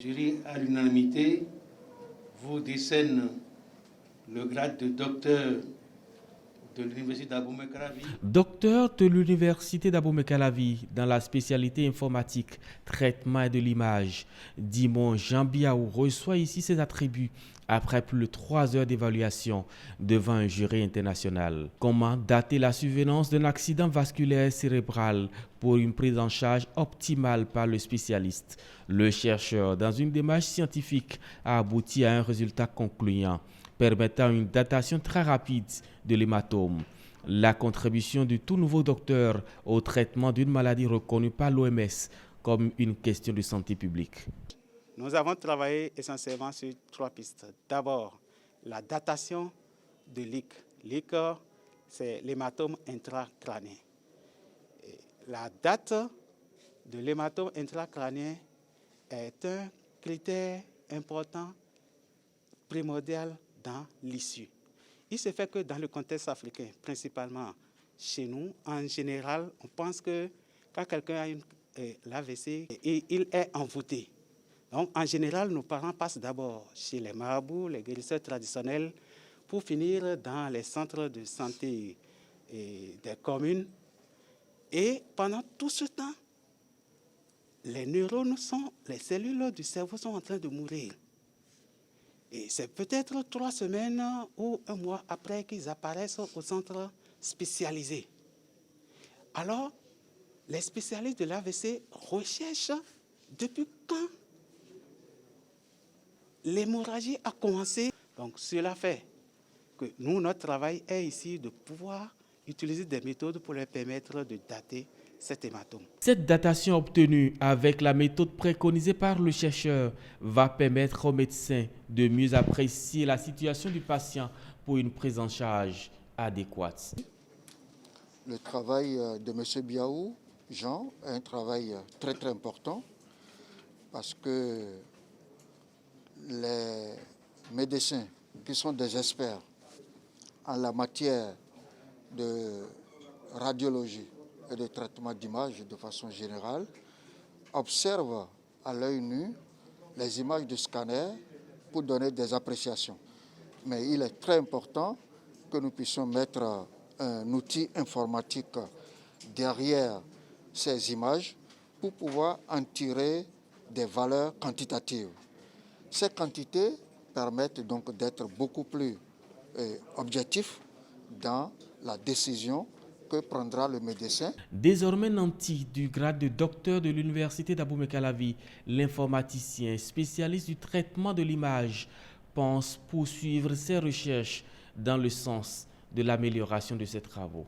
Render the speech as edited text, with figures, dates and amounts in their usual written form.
Le jury, à l'unanimité, vous décerne le grade de docteur de l'Université d'Abomey-Calavi. Docteur de l'Université d'Abomey-Calavi dans la spécialité informatique, traitement de l'image, Dimon Jean-Biaou reçoit ici ses attributs après plus de 3 heures d'évaluation devant un jury international. Comment dater la survenance d'un accident vasculaire cérébral pour une prise en charge optimale par le spécialiste? Le chercheur, dans une démarche scientifique, a abouti à un résultat concluant, permettant une datation très rapide de l'hématome. La contribution du tout nouveau docteur au traitement d'une maladie reconnue par l'OMS comme une question de santé publique. Nous avons travaillé essentiellement sur 3 pistes. D'abord, la datation de l'IC. L'IC, c'est l'hématome intracrânien. La date de l'hématome intracrânien est un critère important, primordial dans l'issue. Il se fait que dans le contexte africain, principalement chez nous, en général, on pense que quand quelqu'un a l'AVC, il est envoûté. Donc, en général, nos parents passent d'abord chez les marabouts, les guérisseurs traditionnels, pour finir dans les centres de santé des communes. Et pendant tout ce temps, les neurones les cellules du cerveau sont en train de mourir. Et c'est peut-être 3 semaines ou 1 mois après qu'ils apparaissent au centre spécialisé. Alors, les spécialistes de l'AVC recherchent depuis quand l'hémorragie a commencé. Donc, cela fait que nous, notre travail est ici de pouvoir utiliser des méthodes pour leur permettre de dater cet hématome. Cette datation obtenue avec la méthode préconisée par le chercheur va permettre aux médecins de mieux apprécier la situation du patient pour une prise en charge adéquate. Le travail de M. Biaou, Jean, est un travail très important parce que les médecins qui sont des experts en la matière de radiologie et de traitement d'image de façon générale observent à l'œil nu les images de scanner pour donner des appréciations. Mais il est très important que nous puissions mettre un outil informatique derrière ces images pour pouvoir en tirer des valeurs quantitatives. Ces quantités permettent donc d'être beaucoup plus objectifs dans la décision que prendra le médecin. Désormais nanti du grade de docteur de l'Université d'Abomey-Calavi, l'informaticien spécialiste du traitement de l'image pense poursuivre ses recherches dans le sens de l'amélioration de ses travaux.